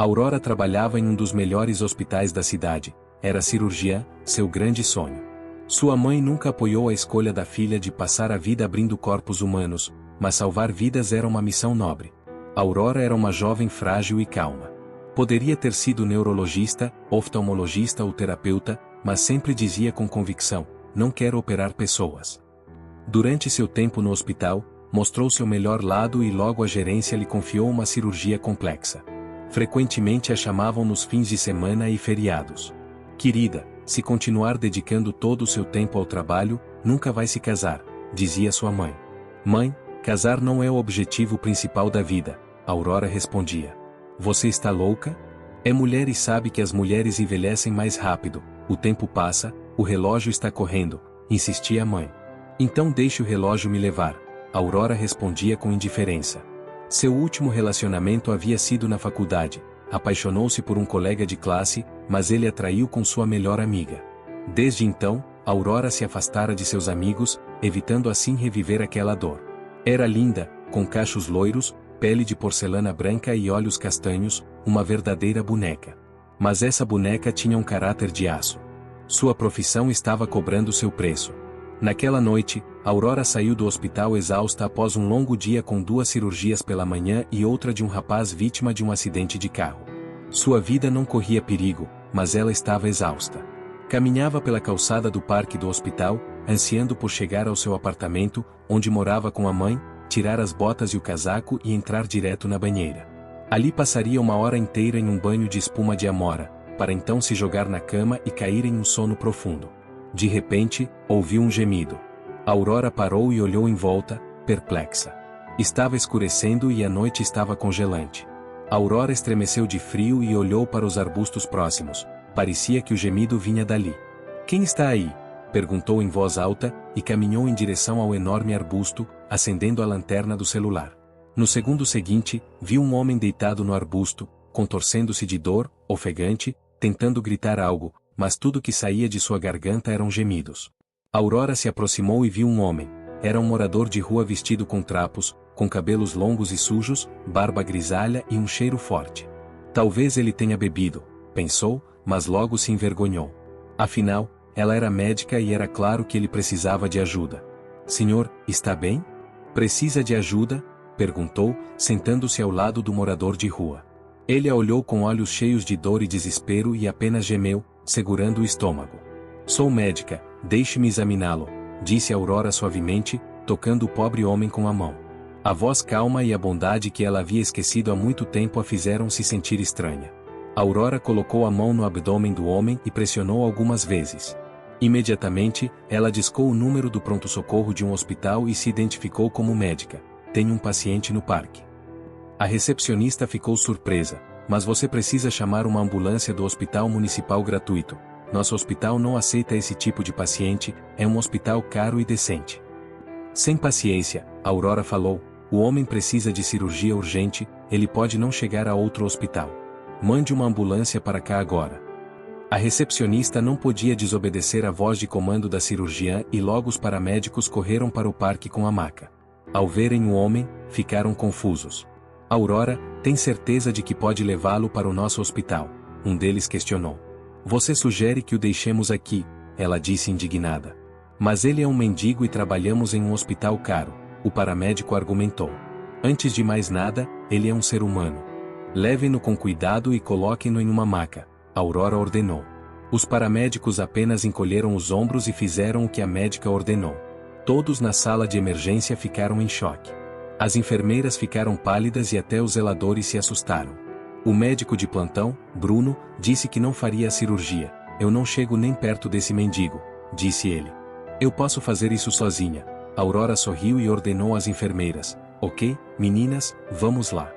Aurora trabalhava em um dos melhores hospitais da cidade. Era cirurgiã, seu grande sonho. Sua mãe nunca apoiou a escolha da filha de passar a vida abrindo corpos humanos, mas salvar vidas era uma missão nobre. Aurora era uma jovem frágil e calma. Poderia ter sido neurologista, oftalmologista ou terapeuta, mas sempre dizia com convicção: não quero operar pessoas. Durante seu tempo no hospital, mostrou seu melhor lado e logo a gerência lhe confiou uma cirurgia complexa. Frequentemente a chamavam nos fins de semana e feriados. Querida, se continuar dedicando todo o seu tempo ao trabalho, nunca vai se casar, dizia sua mãe. Mãe, casar não é o objetivo principal da vida, Aurora respondia. Você está louca? É mulher e sabe que as mulheres envelhecem mais rápido, o tempo passa, o relógio está correndo, insistia a mãe. Então deixe o relógio me levar, Aurora respondia com indiferença. Seu último relacionamento havia sido na faculdade. Apaixonou-se por um colega de classe, mas ele a traiu com sua melhor amiga. Desde então, Aurora se afastara de seus amigos, evitando assim reviver aquela dor. Era linda, com cachos loiros, pele de porcelana branca e olhos castanhos, uma verdadeira boneca. Mas essa boneca tinha um caráter de aço. Sua profissão estava cobrando seu preço. Naquela noite, Aurora saiu do hospital exausta após um longo dia com 2 cirurgias pela manhã e outra de um rapaz vítima de um acidente de carro. Sua vida não corria perigo, mas ela estava exausta. Caminhava pela calçada do parque do hospital, ansiando por chegar ao seu apartamento, onde morava com a mãe, tirar as botas e o casaco e entrar direto na banheira. Ali passaria uma hora inteira em um banho de espuma de amora, para então se jogar na cama e cair em um sono profundo. De repente, ouviu um gemido. Aurora parou e olhou em volta, perplexa. Estava escurecendo e a noite estava congelante. Aurora estremeceu de frio e olhou para os arbustos próximos. Parecia que o gemido vinha dali. Quem está aí? Perguntou em voz alta, e caminhou em direção ao enorme arbusto, acendendo a lanterna do celular. No segundo seguinte, viu um homem deitado no arbusto, contorcendo-se de dor, ofegante, tentando gritar algo, mas tudo que saía de sua garganta eram gemidos. Aurora se aproximou e viu um homem. Era um morador de rua vestido com trapos, com cabelos longos e sujos, barba grisalha e um cheiro forte. Talvez ele tenha bebido, pensou, mas logo se envergonhou. Afinal, ela era médica e era claro que ele precisava de ajuda. Senhor, está bem? Precisa de ajuda? Perguntou, sentando-se ao lado do morador de rua. Ele a olhou com olhos cheios de dor e desespero e apenas gemeu, segurando o estômago. Sou médica, deixe-me examiná-lo, disse Aurora suavemente, tocando o pobre homem com a mão. A voz calma e a bondade que ela havia esquecido há muito tempo a fizeram se sentir estranha. Aurora colocou a mão no abdômen do homem e pressionou algumas vezes. Imediatamente, ela discou o número do pronto-socorro de um hospital e se identificou como médica. Tenho um paciente no parque. A recepcionista ficou surpresa. Mas você precisa chamar uma ambulância do hospital municipal gratuito. Nosso hospital não aceita esse tipo de paciente, é um hospital caro e decente. Sem paciência, Aurora falou, o homem precisa de cirurgia urgente, ele pode não chegar a outro hospital. Mande uma ambulância para cá agora. A recepcionista não podia desobedecer a voz de comando da cirurgiã e logo os paramédicos correram para o parque com a maca. Ao verem o homem, ficaram confusos. Aurora, tem certeza de que pode levá-lo para o nosso hospital? Um deles questionou. Você sugere que o deixemos aqui, ela disse indignada. Mas ele é um mendigo e trabalhamos em um hospital caro, o paramédico argumentou. Antes de mais nada, ele é um ser humano. Levem-no com cuidado e coloquem-no em uma maca, Aurora ordenou. Os paramédicos apenas encolheram os ombros e fizeram o que a médica ordenou. Todos na sala de emergência ficaram em choque. As enfermeiras ficaram pálidas e até os zeladores se assustaram. O médico de plantão, Bruno, disse que não faria a cirurgia. Eu não chego nem perto desse mendigo, disse ele. Eu posso fazer isso sozinha. Aurora sorriu e ordenou às enfermeiras. Ok, meninas, vamos lá.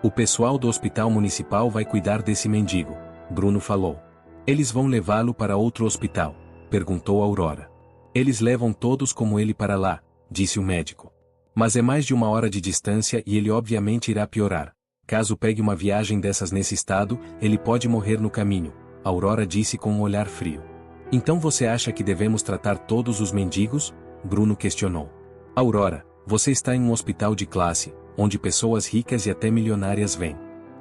O pessoal do hospital municipal vai cuidar desse mendigo, Bruno falou. Eles vão levá-lo para outro hospital? Perguntou Aurora. Eles levam todos como ele para lá, disse o médico. Mas é mais de 1 hora de distância e ele obviamente irá piorar. Caso pegue uma viagem dessas nesse estado, ele pode morrer no caminho, Aurora disse com um olhar frio. Então você acha que devemos tratar todos os mendigos? Bruno questionou. Aurora, você está em um hospital de classe, onde pessoas ricas e até milionárias vêm.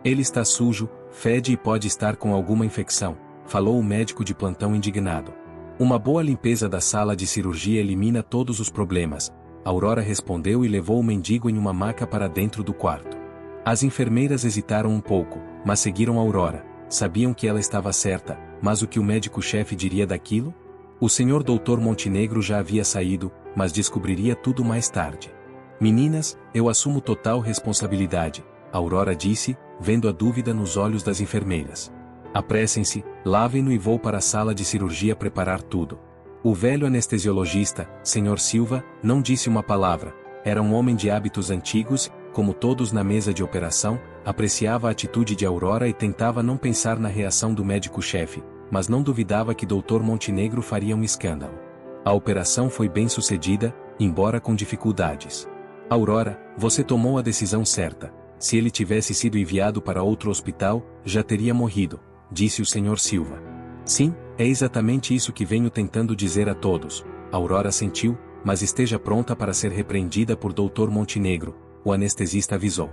Ele está sujo, fede e pode estar com alguma infecção, falou o médico de plantão indignado. Uma boa limpeza da sala de cirurgia elimina todos os problemas. Aurora respondeu e levou o mendigo em uma maca para dentro do quarto. As enfermeiras hesitaram um pouco, mas seguiram Aurora. Sabiam que ela estava certa, mas o que o médico-chefe diria daquilo? O senhor Dr. Montenegro já havia saído, mas descobriria tudo mais tarde. Meninas, eu assumo total responsabilidade, Aurora disse, vendo a dúvida nos olhos das enfermeiras. Apressem-se, lavem-no e vou para a sala de cirurgia preparar tudo. O velho anestesiologista, Sr. Silva, não disse uma palavra. Era um homem de hábitos antigos, como todos na mesa de operação, apreciava a atitude de Aurora e tentava não pensar na reação do médico-chefe, mas não duvidava que Dr. Montenegro faria um escândalo. A operação foi bem sucedida, embora com dificuldades. Aurora, você tomou a decisão certa. Se ele tivesse sido enviado para outro hospital, já teria morrido, disse o Sr. Silva. Sim, é exatamente isso que venho tentando dizer a todos. Aurora sentiu, mas esteja pronta para ser repreendida por Dr. Montenegro, o anestesista avisou.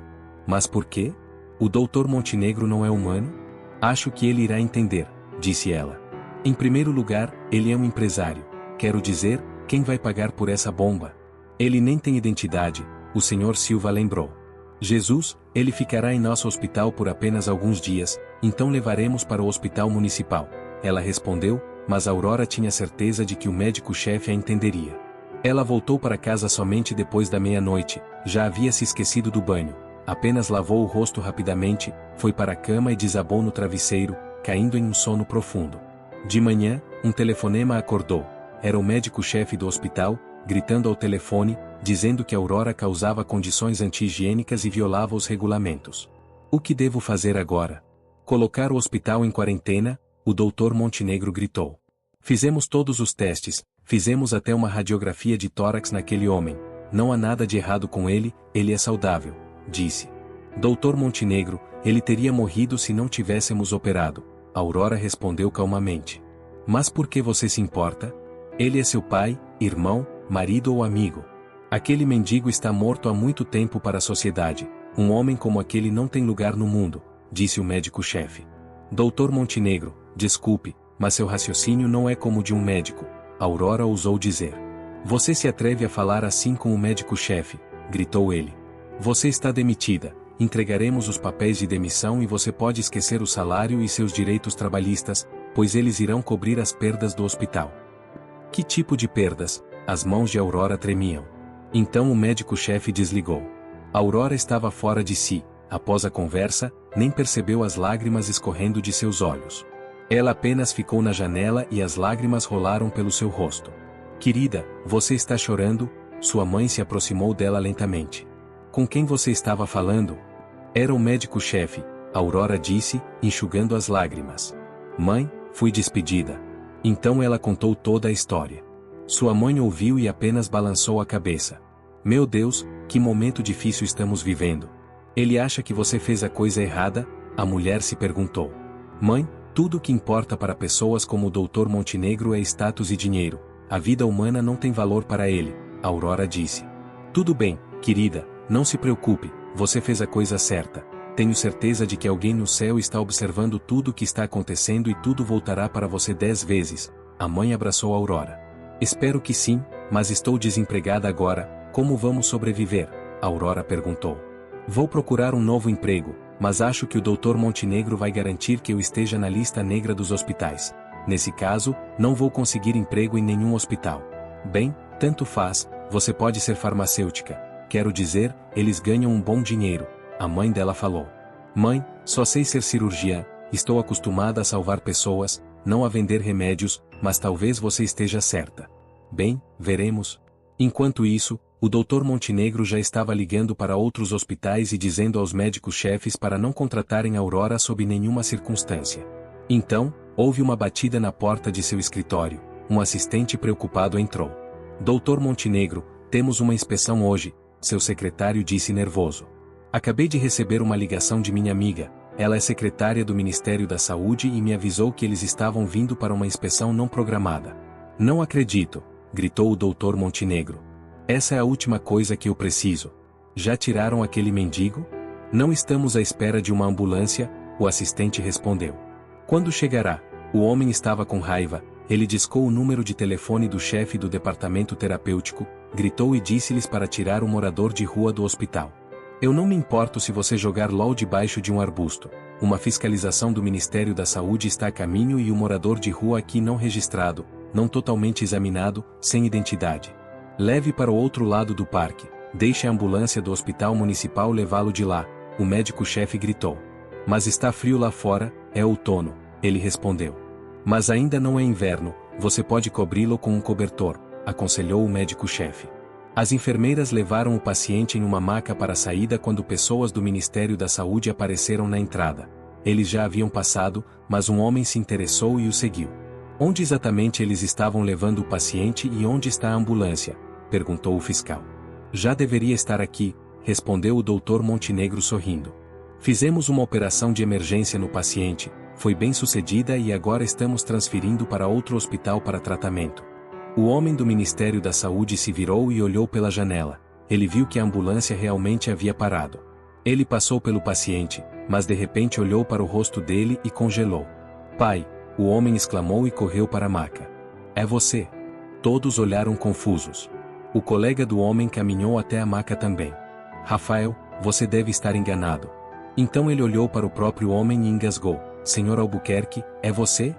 Mas por quê? O Dr. Montenegro não é humano? Acho que ele irá entender, disse ela. Em primeiro lugar, ele é um empresário. Quero dizer, quem vai pagar por essa bomba? Ele nem tem identidade, o Sr. Silva lembrou. Jesus, ele ficará em nosso hospital por apenas alguns dias, então levaremos para o hospital municipal. Ela respondeu, mas Aurora tinha certeza de que o médico-chefe a entenderia. Ela voltou para casa somente depois da meia-noite, já havia se esquecido do banho. Apenas lavou o rosto rapidamente, foi para a cama e desabou no travesseiro, caindo em um sono profundo. De manhã, um telefonema acordou. Era o médico-chefe do hospital, gritando ao telefone, dizendo que Aurora causava condições anti-higiênicas e violava os regulamentos. O que devo fazer agora? Colocar o hospital em quarentena? O Dr. Montenegro gritou. Fizemos todos os testes, fizemos até uma radiografia de tórax naquele homem. Não há nada de errado com ele, ele é saudável, disse. Dr. Montenegro, ele teria morrido se não tivéssemos operado. Aurora respondeu calmamente. Mas por que você se importa? Ele é seu pai, irmão, marido ou amigo. Aquele mendigo está morto há muito tempo para a sociedade. Um homem como aquele não tem lugar no mundo, disse o médico-chefe. Dr. Montenegro, desculpe, mas seu raciocínio não é como o de um médico, Aurora ousou dizer. Você se atreve a falar assim com o médico-chefe, gritou ele. Você está demitida, entregaremos os papéis de demissão e você pode esquecer o salário e seus direitos trabalhistas, pois eles irão cobrir as perdas do hospital. Que tipo de perdas? As mãos de Aurora tremiam. Então o médico-chefe desligou. Aurora estava fora de si, após a conversa, nem percebeu as lágrimas escorrendo de seus olhos. Ela apenas ficou na janela e as lágrimas rolaram pelo seu rosto. Querida, você está chorando? Sua mãe se aproximou dela lentamente. Com quem você estava falando? Era o médico-chefe, Aurora disse, enxugando as lágrimas. Mãe, fui despedida. Então ela contou toda a história. Sua mãe ouviu e apenas balançou a cabeça. Meu Deus, que momento difícil estamos vivendo. Ele acha que você fez a coisa errada? A mulher se perguntou. Mãe, tudo que importa para pessoas como o Dr. Montenegro é status e dinheiro. A vida humana não tem valor para ele, Aurora disse. Tudo bem, querida, não se preocupe, você fez a coisa certa. Tenho certeza de que alguém no céu está observando tudo o que está acontecendo e tudo voltará para você 10 vezes. A mãe abraçou Aurora. Espero que sim, mas estou desempregada agora, como vamos sobreviver? Aurora perguntou. Vou procurar um novo emprego, mas acho que o Dr. Montenegro vai garantir que eu esteja na lista negra dos hospitais. Nesse caso, não vou conseguir emprego em nenhum hospital. Bem, tanto faz, você pode ser farmacêutica. Quero dizer, eles ganham um bom dinheiro. A mãe dela falou. Mãe, só sei ser cirurgiã, estou acostumada a salvar pessoas, não a vender remédios, mas talvez você esteja certa. Bem, veremos. Enquanto isso, o Dr. Montenegro já estava ligando para outros hospitais e dizendo aos médicos-chefes para não contratarem Aurora sob nenhuma circunstância. Então, houve uma batida na porta de seu escritório. Um assistente preocupado entrou. Dr. Montenegro, temos uma inspeção hoje, seu secretário disse nervoso. Acabei de receber uma ligação de minha amiga. Ela é secretária do Ministério da Saúde e me avisou que eles estavam vindo para uma inspeção não programada. Não acredito, gritou o Dr. Montenegro. Essa é a última coisa que eu preciso. Já tiraram aquele mendigo? Não estamos à espera de uma ambulância, o assistente respondeu. Quando chegará? O homem estava com raiva, ele discou o número de telefone do chefe do departamento terapêutico, gritou e disse-lhes para tirar o morador de rua do hospital. Eu não me importo se você jogar LOL debaixo de um arbusto. Uma fiscalização do Ministério da Saúde está a caminho e o morador de rua aqui não registrado, não totalmente examinado, sem identidade. Leve para o outro lado do parque, deixe a ambulância do hospital municipal levá-lo de lá, o médico-chefe gritou. Mas está frio lá fora, é outono, ele respondeu. Mas ainda não é inverno, você pode cobri-lo com um cobertor, aconselhou o médico-chefe. As enfermeiras levaram o paciente em uma maca para a saída quando pessoas do Ministério da Saúde apareceram na entrada. Eles já haviam passado, mas um homem se interessou e o seguiu. Onde exatamente eles estavam levando o paciente e onde está a ambulância? Perguntou o fiscal. Já deveria estar aqui, respondeu o Dr. Montenegro sorrindo. Fizemos uma operação de emergência no paciente, foi bem sucedida e agora estamos transferindo para outro hospital para tratamento. O homem do Ministério da Saúde se virou e olhou pela janela. Ele viu que a ambulância realmente havia parado. Ele passou pelo paciente, mas de repente olhou para o rosto dele e congelou. Pai! O homem exclamou e correu para a maca. É você! Todos olharam confusos. O colega do homem caminhou até a maca também. Rafael, você deve estar enganado. Então ele olhou para o próprio homem e engasgou. Senhor Albuquerque, é você?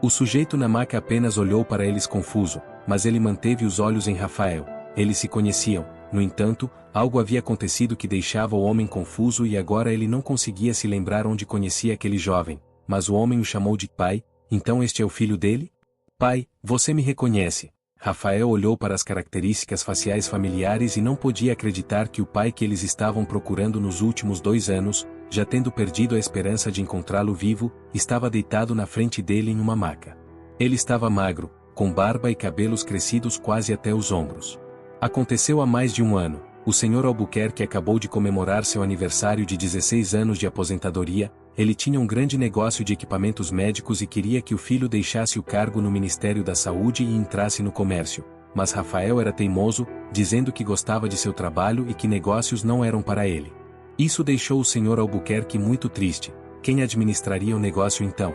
O sujeito na maca apenas olhou para eles confuso, mas ele manteve os olhos em Rafael. Eles se conheciam, no entanto, algo havia acontecido que deixava o homem confuso e agora ele não conseguia se lembrar onde conhecia aquele jovem, mas o homem o chamou de pai. Então este é o filho dele? Pai, você me reconhece. Rafael olhou para as características faciais familiares e não podia acreditar que o pai que eles estavam procurando nos últimos 2 anos, já tendo perdido a esperança de encontrá-lo vivo, estava deitado na frente dele em uma maca. Ele estava magro, com barba e cabelos crescidos quase até os ombros. Aconteceu há mais de 1 ano. O Sr. Albuquerque acabou de comemorar seu aniversário de 16 anos de aposentadoria. Ele tinha um grande negócio de equipamentos médicos e queria que o filho deixasse o cargo no Ministério da Saúde e entrasse no comércio. Mas Rafael era teimoso, dizendo que gostava de seu trabalho e que negócios não eram para ele. Isso deixou o Sr. Albuquerque muito triste. Quem administraria o negócio então?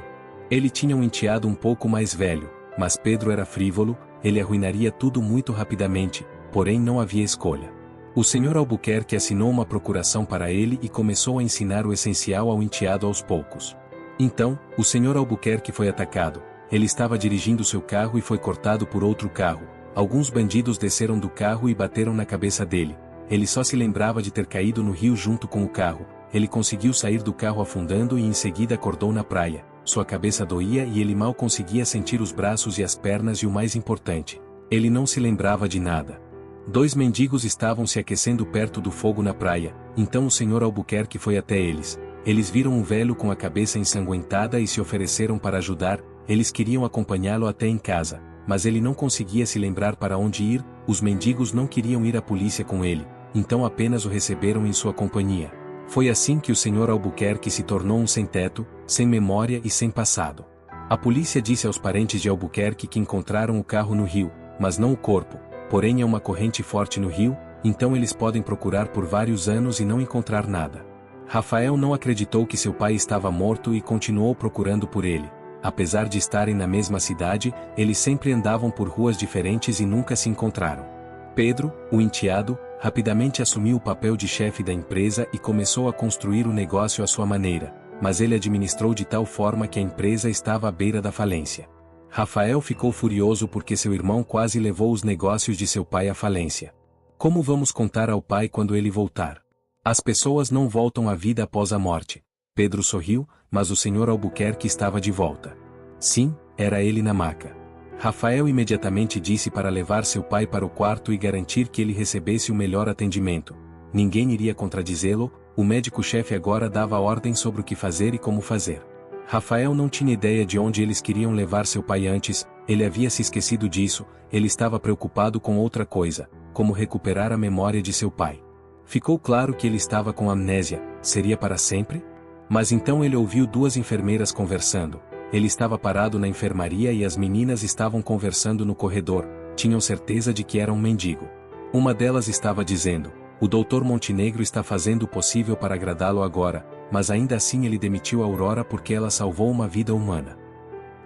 Ele tinha um enteado um pouco mais velho, mas Pedro era frívolo, ele arruinaria tudo muito rapidamente, porém não havia escolha. O Sr. Albuquerque assinou uma procuração para ele e começou a ensinar o essencial ao enteado aos poucos. Então, o Sr. Albuquerque foi atacado. Ele estava dirigindo seu carro e foi cortado por outro carro. Alguns bandidos desceram do carro e bateram na cabeça dele. Ele só se lembrava de ter caído no rio junto com o carro. Ele conseguiu sair do carro afundando e em seguida acordou na praia. Sua cabeça doía e ele mal conseguia sentir os braços e as pernas e o mais importante, ele não se lembrava de nada. 2 mendigos estavam se aquecendo perto do fogo na praia, então o Sr. Albuquerque foi até eles. Eles viram um velho com a cabeça ensanguentada e se ofereceram para ajudar. Eles queriam acompanhá-lo até em casa, mas ele não conseguia se lembrar para onde ir. Os mendigos não queriam ir à polícia com ele, então apenas o receberam em sua companhia. Foi assim que o Sr. Albuquerque se tornou um sem-teto, sem memória e sem passado. A polícia disse aos parentes de Albuquerque que encontraram o carro no rio, mas não o corpo. Porém é uma corrente forte no rio, então eles podem procurar por vários anos e não encontrar nada. Rafael não acreditou que seu pai estava morto e continuou procurando por ele. Apesar de estarem na mesma cidade, eles sempre andavam por ruas diferentes e nunca se encontraram. Pedro, o enteado, rapidamente assumiu o papel de chefe da empresa e começou a construir o negócio à sua maneira, mas ele administrou de tal forma que a empresa estava à beira da falência. Rafael ficou furioso porque seu irmão quase levou os negócios de seu pai à falência. Como vamos contar ao pai quando ele voltar? As pessoas não voltam à vida após a morte. Pedro sorriu, mas o Sr. Albuquerque estava de volta. Sim, era ele na maca. Rafael imediatamente disse para levar seu pai para o quarto e garantir que ele recebesse o melhor atendimento. Ninguém iria contradizê-lo, o médico-chefe agora dava ordem sobre o que fazer e como fazer. Rafael não tinha ideia de onde eles queriam levar seu pai antes, ele havia se esquecido disso, ele estava preocupado com outra coisa, como recuperar a memória de seu pai. Ficou claro que ele estava com amnésia, seria para sempre? Mas então ele ouviu 2 enfermeiras conversando. Ele estava parado na enfermaria e as meninas estavam conversando no corredor, tinham certeza de que era um mendigo. Uma delas estava dizendo, O Dr. Montenegro está fazendo o possível para agradá-lo agora, mas ainda assim ele demitiu Aurora porque ela salvou uma vida humana.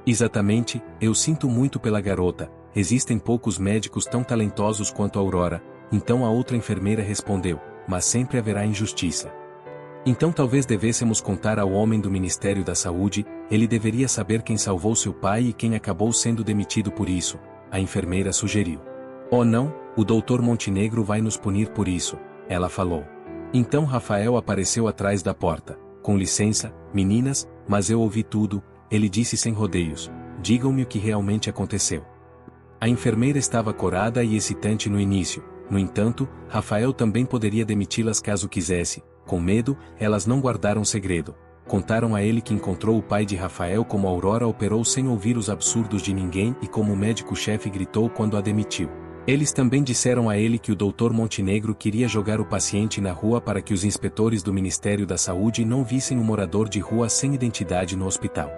Exatamente, eu sinto muito pela garota, existem poucos médicos tão talentosos quanto Aurora, então a outra enfermeira respondeu, mas sempre haverá injustiça. Então talvez devêssemos contar ao homem do Ministério da Saúde, ele deveria saber quem salvou seu pai e quem acabou sendo demitido por isso, a enfermeira sugeriu. Oh não, o Dr. Montenegro vai nos punir por isso, ela falou. Então Rafael apareceu atrás da porta. Com licença, meninas, mas eu ouvi tudo, ele disse sem rodeios. Digam-me o que realmente aconteceu. A enfermeira estava corada e excitante no início, no entanto, Rafael também poderia demiti-las caso quisesse. Com medo, elas não guardaram segredo. Contaram a ele que encontrou o pai de Rafael como Aurora operou sem ouvir os absurdos de ninguém e como o médico-chefe gritou quando a demitiu. Eles também disseram a ele que o Dr. Montenegro queria jogar o paciente na rua para que os inspetores do Ministério da Saúde não vissem um morador de rua sem identidade no hospital.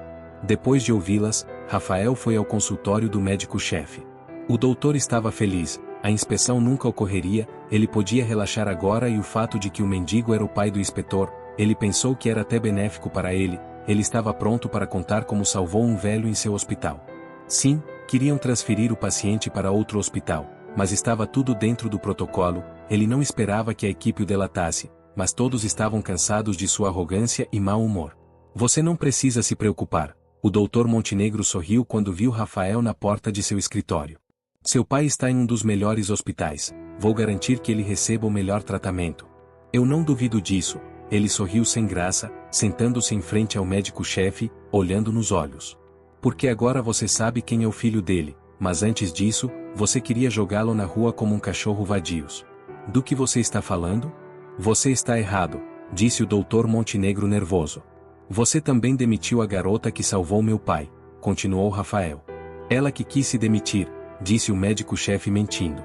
Depois de ouvi-las, Rafael foi ao consultório do médico-chefe. O doutor estava feliz, a inspeção nunca ocorreria, ele podia relaxar agora e o fato de que o mendigo era o pai do inspetor, ele pensou que era até benéfico para ele estava pronto para contar como salvou um velho em seu hospital. Sim, queriam transferir o paciente para outro hospital. Mas estava tudo dentro do protocolo, ele não esperava que a equipe o delatasse, mas todos estavam cansados de sua arrogância e mau humor. Você não precisa se preocupar. O Dr. Montenegro sorriu quando viu Rafael na porta de seu escritório. Seu pai está em um dos melhores hospitais, vou garantir que ele receba o melhor tratamento. Eu não duvido disso, ele sorriu sem graça, sentando-se em frente ao médico-chefe, olhando nos olhos. Porque agora você sabe quem é o filho dele. Mas antes disso, você queria jogá-lo na rua como um cachorro vadios. Do que você está falando? Você está errado, disse o Dr. Montenegro nervoso. Você também demitiu a garota que salvou meu pai, continuou Rafael. Ela que quis se demitir, disse o médico-chefe mentindo.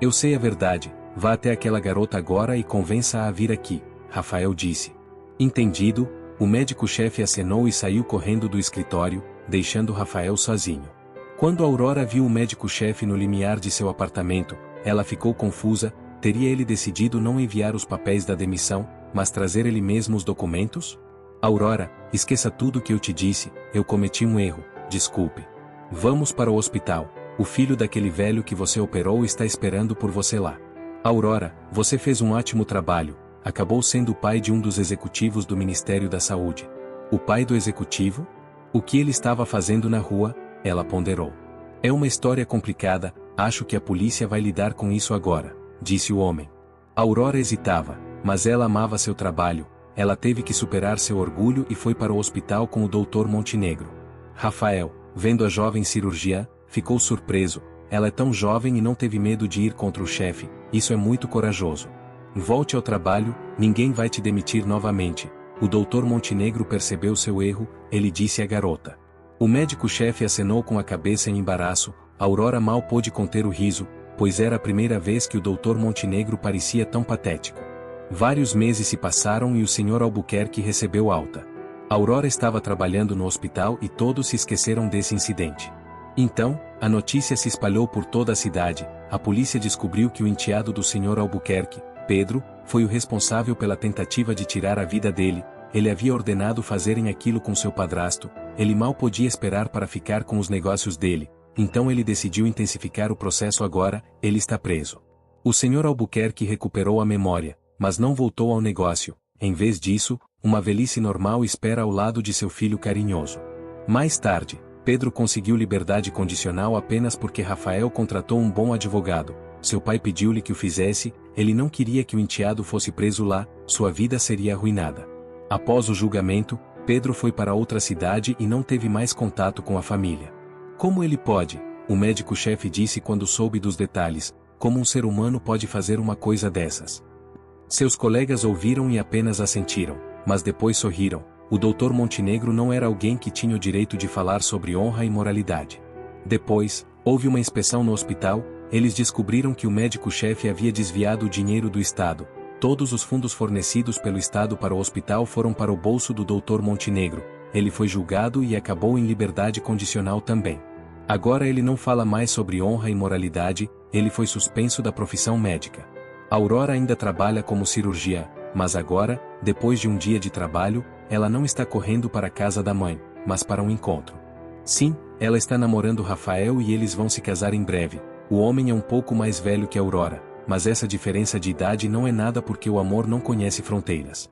Eu sei a verdade, vá até aquela garota agora e convença-a a vir aqui, Rafael disse. Entendido, o médico-chefe acenou e saiu correndo do escritório, deixando Rafael sozinho. Quando Aurora viu o médico-chefe no limiar de seu apartamento, ela ficou confusa, teria ele decidido não enviar os papéis da demissão, mas trazer ele mesmo os documentos? Aurora, esqueça tudo o que eu te disse, eu cometi um erro, desculpe. Vamos para o hospital, o filho daquele velho que você operou está esperando por você lá. Aurora, você fez um ótimo trabalho, acabou sendo o pai de um dos executivos do Ministério da Saúde. O pai do executivo? O que ele estava fazendo na rua? Ela ponderou. É uma história complicada, acho que a polícia vai lidar com isso agora, disse o homem. Aurora hesitava, mas ela amava seu trabalho, ela teve que superar seu orgulho e foi para o hospital com o Dr. Montenegro. Rafael, vendo a jovem cirurgiã, ficou surpreso, ela é tão jovem e não teve medo de ir contra o chefe, isso é muito corajoso. Volte ao trabalho, ninguém vai te demitir novamente. O Dr. Montenegro percebeu seu erro, ele disse à garota. O médico-chefe acenou com a cabeça em embaraço, Aurora mal pôde conter o riso, pois era a primeira vez que o Dr. Montenegro parecia tão patético. Vários meses se passaram e o Sr. Albuquerque recebeu alta. Aurora estava trabalhando no hospital e todos se esqueceram desse incidente. Então, a notícia se espalhou por toda a cidade, a polícia descobriu que o enteado do Sr. Albuquerque, Pedro, foi o responsável pela tentativa de tirar a vida dele, ele havia ordenado fazerem aquilo com seu padrasto, ele mal podia esperar para ficar com os negócios dele, então ele decidiu intensificar o processo agora, ele está preso. O Sr. Albuquerque recuperou a memória, mas não voltou ao negócio, em vez disso, uma velhice normal espera ao lado de seu filho carinhoso. Mais tarde, Pedro conseguiu liberdade condicional apenas porque Rafael contratou um bom advogado, seu pai pediu-lhe que o fizesse, ele não queria que o enteado fosse preso lá, sua vida seria arruinada. Após o julgamento, Pedro foi para outra cidade e não teve mais contato com a família. Como ele pode? O médico-chefe disse quando soube dos detalhes, como um ser humano pode fazer uma coisa dessas? Seus colegas ouviram e apenas assentiram, mas depois sorriram. O Dr. Montenegro não era alguém que tinha o direito de falar sobre honra e moralidade. Depois, houve uma inspeção no hospital, eles descobriram que o médico-chefe havia desviado o dinheiro do Estado. Todos os fundos fornecidos pelo Estado para o hospital foram para o bolso do Dr. Montenegro. Ele foi julgado e acabou em liberdade condicional também. Agora ele não fala mais sobre honra e moralidade, ele foi suspenso da profissão médica. Aurora ainda trabalha como cirurgiã, mas agora, depois de um dia de trabalho, ela não está correndo para a casa da mãe, mas para um encontro. Sim, ela está namorando Rafael e eles vão se casar em breve. O homem é um pouco mais velho que Aurora, mas essa diferença de idade não é nada porque o amor não conhece fronteiras.